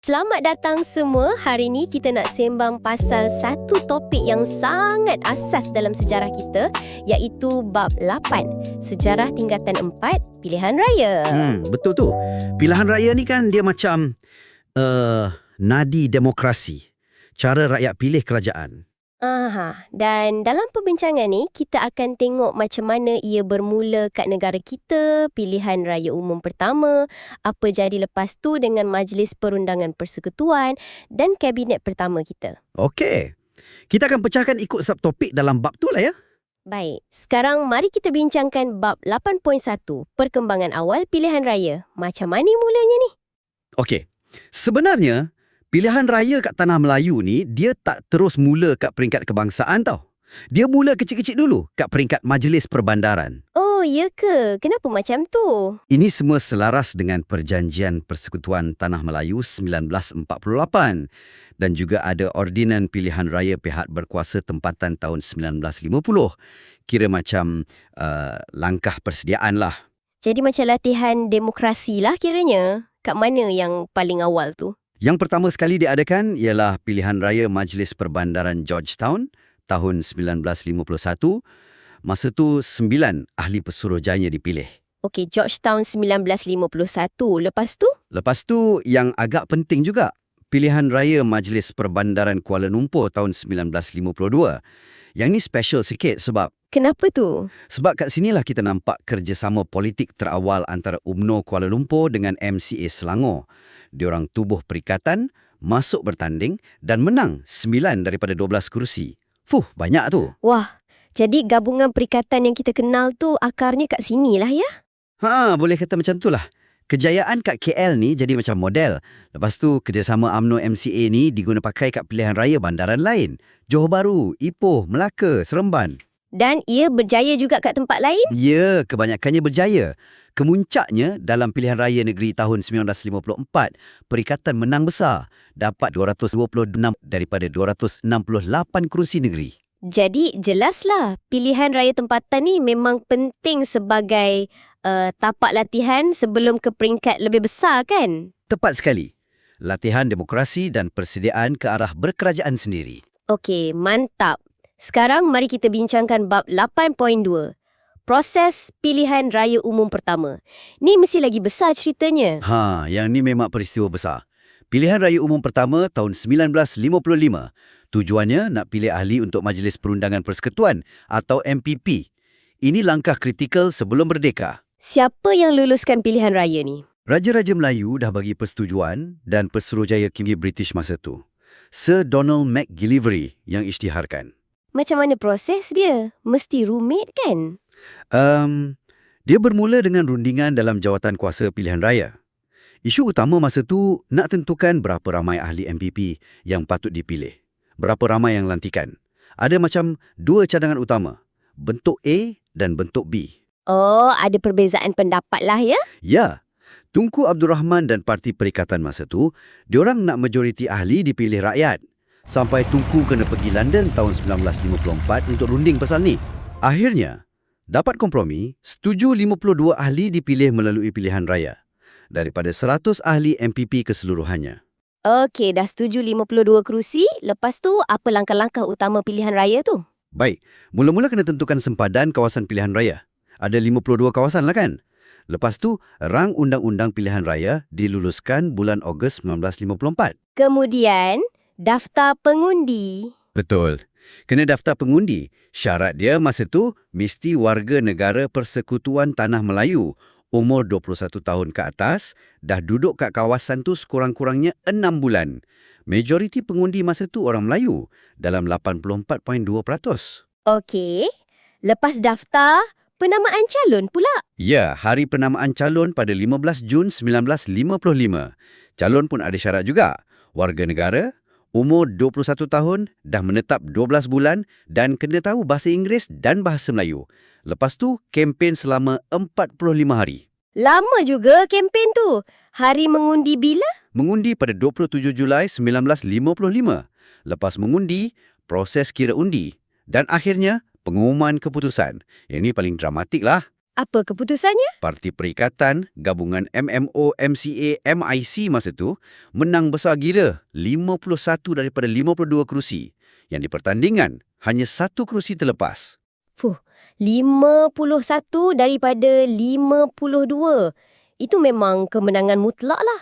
Selamat datang semua. Hari ni kita nak sembang pasal satu topik yang sangat asas dalam sejarah kita, iaitu bab 8, Sejarah Tingkatan 4, Pilihan Raya. Betul tu. Pilihan raya ni kan dia macam nadi demokrasi. Cara rakyat pilih kerajaan. Dan dalam perbincangan ni, kita akan tengok macam mana ia bermula kat negara kita, pilihan raya umum pertama, apa jadi lepas tu dengan Majlis Perundangan Persekutuan dan Kabinet pertama kita. Okey. Kita akan pecahkan ikut subtopik dalam bab tu lah ya. Baik, sekarang mari kita bincangkan bab 8.1, Perkembangan Awal Pilihan Raya. Macam mana mulanya ni? Okey. Sebenarnya, pilihan raya kat Tanah Melayu ni, dia tak terus mula kat peringkat kebangsaan tau. Dia mula kecil-kecil dulu kat peringkat Majlis Perbandaran. Oh, ya ke? Kenapa macam tu? Ini semua selaras dengan Perjanjian Persekutuan Tanah Melayu 1948 dan juga ada Ordinan Pilihan Raya Pihak Berkuasa Tempatan tahun 1950. Kira macam langkah persediaan lah. Jadi macam latihan demokrasi lah kiranya. Kat mana yang paling awal tu? Yang pertama sekali diadakan ialah Pilihan Raya Majlis Perbandaran Georgetown tahun 1951. Masa tu 9 ahli pesuruhjaya dipilih. Okey, Georgetown 1951. Lepas tu? Lepas tu yang agak penting juga, Pilihan Raya Majlis Perbandaran Kuala Lumpur tahun 1952. Yang ni special sikit sebab Kenapa tu? Sebab kat sinilah kita nampak kerjasama politik terawal antara UMNO Kuala Lumpur dengan MCA Selangor. Diorang tubuh perikatan, masuk bertanding dan menang 9 daripada 12 kerusi. Banyak tu. Wah, jadi gabungan perikatan yang kita kenal tu akarnya kat sinilah ya? Boleh kata macam tu lah. Kejayaan kat KL ni jadi macam model. Lepas tu kerjasama UMNO MCA ni diguna pakai kat pilihan raya bandaran lain. Johor Bahru, Ipoh, Melaka, Seremban. Dan ia berjaya juga kat tempat lain? Ya, kebanyakannya berjaya. Kemuncaknya dalam pilihan raya negeri tahun 1954, perikatan menang besar, dapat 226 daripada 268 kerusi negeri. Jadi jelaslah pilihan raya tempatan ni memang penting sebagai tapak latihan sebelum ke peringkat lebih besar kan? Tepat sekali. Latihan demokrasi dan persediaan ke arah berkerajaan sendiri. Okey, mantap. Sekarang mari kita bincangkan bab 8.2. Proses pilihan raya umum pertama. Ni mesti lagi besar ceritanya. Yang ni memang peristiwa besar. Pilihan raya umum pertama tahun 1955. Tujuannya nak pilih ahli untuk Majlis Perundangan Persekutuan atau MPP. Ini langkah kritikal sebelum merdeka. Siapa yang luluskan pilihan raya ni? Raja-Raja Melayu dah bagi persetujuan dan pesuruhjaya tinggi British masa tu. Sir Donald McGillivray yang isytiharkan. Macam mana proses dia? Mesti rumit kan? Dia bermula dengan rundingan dalam jawatan kuasa pilihan raya. Isu utama masa tu nak tentukan berapa ramai ahli MPP yang patut dipilih. Berapa ramai yang lantikan. Ada macam 2 cadangan utama, bentuk A dan bentuk B. Oh, ada perbezaan pendapat lah ya? Ya, Tunku Abdul Rahman dan Parti Perikatan masa tu, diorang nak majoriti ahli dipilih rakyat. Sampai Tunku kena pergi London tahun 1954 untuk runding pasal ni. Akhirnya, dapat kompromi, setuju 52 ahli dipilih melalui pilihan raya. Daripada 100 ahli MPP keseluruhannya. Okey, dah setuju 52 kerusi. Lepas tu, apa langkah-langkah utama pilihan raya tu? Baik, mula-mula kena tentukan sempadan kawasan pilihan raya. Ada 52 kawasan lah kan? Lepas tu, rang undang-undang pilihan raya diluluskan bulan Ogos 1954. Kemudian, daftar pengundi. Betul. Kena daftar pengundi. Syarat dia masa tu mesti warga negara Persekutuan Tanah Melayu, umur 21 tahun ke atas, dah duduk kat kawasan tu sekurang-kurangnya 6 bulan. Majoriti pengundi masa tu orang Melayu, dalam 84.2%. Okey. Lepas daftar, penamaan calon pula. Ya, hari penamaan calon pada 15 Jun 1955. Calon pun ada syarat juga. Warga negara, umur 21 tahun, dah menetap 12 bulan dan kena tahu bahasa Inggeris dan bahasa Melayu. Lepas tu, kempen selama 45 hari. Lama juga kempen tu. Hari mengundi bila? Mengundi pada 27 Julai 1955. Lepas mengundi, proses kira undi. Dan akhirnya, pengumuman keputusan. Yang ini paling dramatik lah. Apa keputusannya? Parti Perikatan, gabungan MMO, MCA, MIC masa tu menang besar gila 51 daripada 52 kerusi. Yang di pertandingan, hanya 1 kerusi terlepas. 51 daripada 52. Itu memang kemenangan mutlak lah.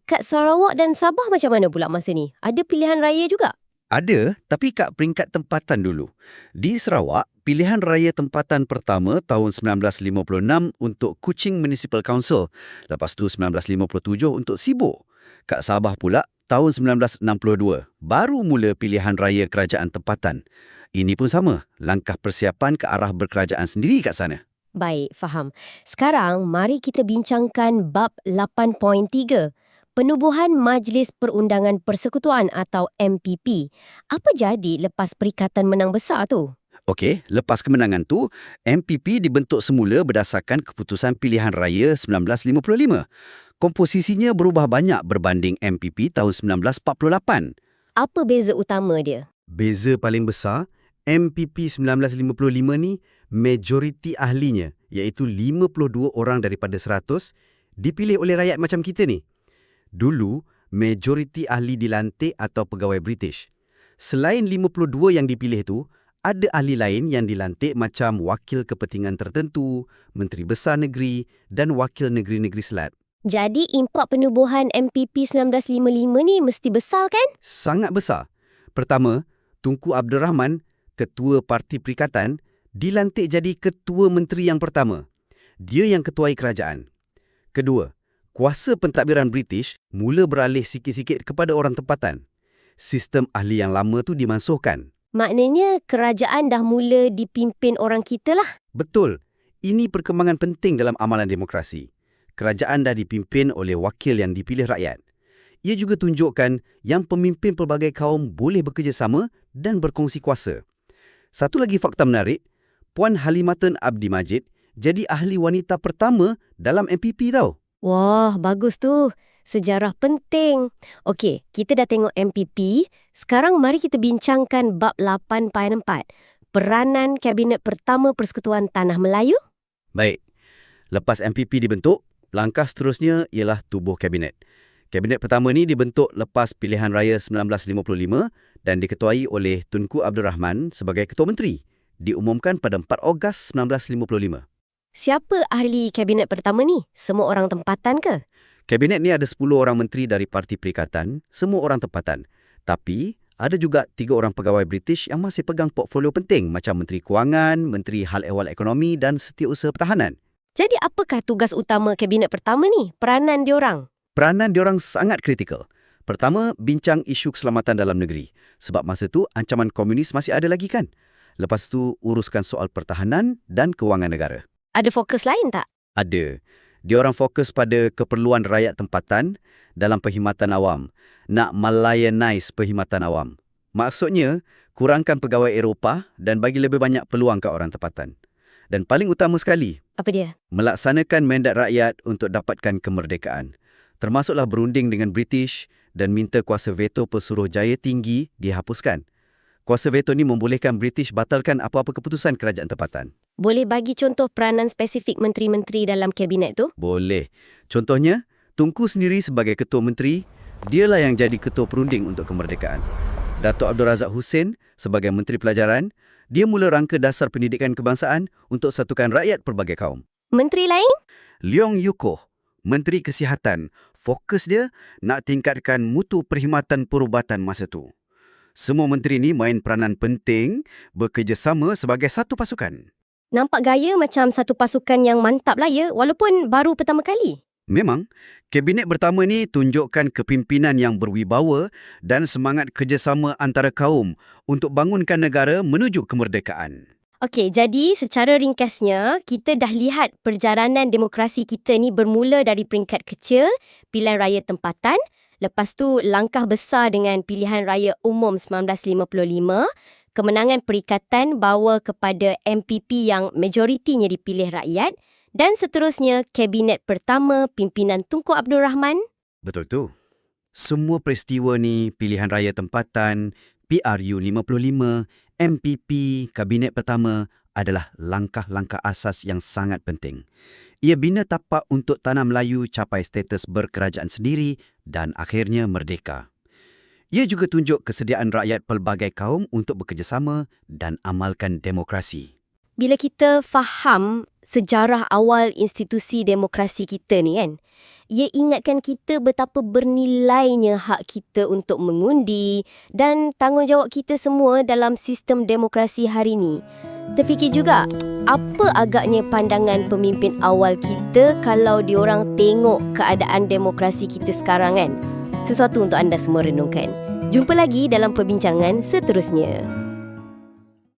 Kat Sarawak dan Sabah macam mana pula masa ni? Ada pilihan raya juga? Ada, tapi kat peringkat tempatan dulu. Di Sarawak, pilihan raya tempatan pertama tahun 1956 untuk Kuching Municipal Council. Lepas tu 1957 untuk Sibu. Kat Sabah pula, tahun 1962, baru mula pilihan raya kerajaan tempatan. Ini pun sama, langkah persiapan ke arah berkerajaan sendiri kat sana. Baik, faham. Sekarang, mari kita bincangkan bab 8.3. Penubuhan Majlis Perundangan Persekutuan atau MPP. Apa jadi lepas Perikatan menang besar tu? Okey, lepas kemenangan tu, MPP dibentuk semula berdasarkan keputusan pilihan raya 1955. Komposisinya berubah banyak berbanding MPP tahun 1948. Apa beza utama dia? Beza paling besar, MPP 1955 ni majoriti ahlinya, iaitu 52 orang daripada 100, dipilih oleh rakyat macam kita ni. Dulu, majoriti ahli dilantik atau pegawai British. Selain 52 yang dipilih tu, ada ahli lain yang dilantik macam wakil kepentingan tertentu, menteri besar negeri dan wakil negeri-negeri selat. Jadi impak penubuhan MPP 1955 ni mesti besar kan? Sangat besar. Pertama, Tunku Abdul Rahman, Ketua Parti Perikatan, dilantik jadi Ketua Menteri yang pertama. Dia yang ketuai kerajaan. Kedua, kuasa pentadbiran British mula beralih sikit-sikit kepada orang tempatan. Sistem ahli yang lama tu dimansuhkan. Maknanya kerajaan dah mula dipimpin orang kita lah. Betul. Ini perkembangan penting dalam amalan demokrasi. Kerajaan dah dipimpin oleh wakil yang dipilih rakyat. Ia juga tunjukkan yang pemimpin pelbagai kaum boleh bekerjasama dan berkongsi kuasa. Satu lagi fakta menarik, Puan Halimatan Abdi Majid jadi ahli wanita pertama dalam MPP tau. Wah, bagus tu. Sejarah penting. Okey, kita dah tengok MPP. Sekarang mari kita bincangkan bab 8.4. Peranan Kabinet Pertama Persekutuan Tanah Melayu. Baik. Lepas MPP dibentuk, langkah seterusnya ialah tubuh Kabinet. Kabinet pertama ni dibentuk lepas pilihan raya 1955 dan diketuai oleh Tunku Abdul Rahman sebagai Ketua Menteri. Diumumkan pada 4 Ogos 1955. Siapa ahli Kabinet pertama ni? Semua orang tempatan ke? Kabinet ni ada 10 orang menteri dari Parti Perikatan, semua orang tempatan. Tapi, ada juga 3 orang pegawai British yang masih pegang portfolio penting macam Menteri Kewangan, Menteri Hal Ehwal Ekonomi dan Setiausaha Pertahanan. Jadi apakah tugas utama Kabinet pertama ni? Peranan diorang? Peranan diorang sangat kritikal. Pertama, bincang isu keselamatan dalam negeri. Sebab masa tu, ancaman komunis masih ada lagi kan? Lepas tu, uruskan soal pertahanan dan kewangan negara. Ada fokus lain tak? Ada. Diorang fokus pada keperluan rakyat tempatan dalam perkhidmatan awam. Nak melayanize perkhidmatan awam. Maksudnya, kurangkan pegawai Eropah dan bagi lebih banyak peluang ke orang tempatan. Dan paling utama sekali, Apa dia? melaksanakan mandat rakyat untuk dapatkan kemerdekaan. Termasuklah berunding dengan British dan minta kuasa veto Pesuruhjaya Tinggi dihapuskan. Kuasa veto ni membolehkan British batalkan apa-apa keputusan kerajaan tempatan. Boleh bagi contoh peranan spesifik menteri-menteri dalam kabinet tu? Boleh. Contohnya, Tunku sendiri sebagai Ketua Menteri, dialah yang jadi Ketua Perunding untuk kemerdekaan. Datuk Abdul Razak Hussein sebagai Menteri Pelajaran, dia mula rangka dasar pendidikan kebangsaan untuk satukan rakyat pelbagai kaum. Menteri lain? Leong Yukoh, Menteri Kesihatan, fokus dia nak tingkatkan mutu perkhidmatan perubatan masa tu. Semua menteri ni main peranan penting bekerjasama sebagai satu pasukan. Nampak gaya macam satu pasukan yang mantap lah ya, walaupun baru pertama kali. Memang, Kabinet pertama ni tunjukkan kepimpinan yang berwibawa dan semangat kerjasama antara kaum untuk bangunkan negara menuju kemerdekaan. Okey, jadi secara ringkasnya, kita dah lihat perjalanan demokrasi kita ni bermula dari peringkat kecil, pilihan raya tempatan, lepas tu langkah besar dengan pilihan raya umum 1955, kemenangan Perikatan bawa kepada MPP yang majoritinya dipilih rakyat, dan seterusnya Kabinet pertama pimpinan Tunku Abdul Rahman. Betul tu. Semua peristiwa ni, pilihan raya tempatan, PRU 55, MPP, Kabinet pertama, adalah langkah-langkah asas yang sangat penting. Ia bina tapak untuk tanah Melayu capai status berkerajaan sendiri dan akhirnya merdeka. Ia juga tunjuk kesediaan rakyat pelbagai kaum untuk bekerjasama dan amalkan demokrasi. Bila kita faham sejarah awal institusi demokrasi kita ni kan, ia ingatkan kita betapa bernilainya hak kita untuk mengundi dan tanggungjawab kita semua dalam sistem demokrasi hari ni. Terfikir juga, apa agaknya pandangan pemimpin awal kita kalau diorang tengok keadaan demokrasi kita sekarang kan? Sesuatu untuk anda semua renungkan. Jumpa lagi dalam perbincangan seterusnya.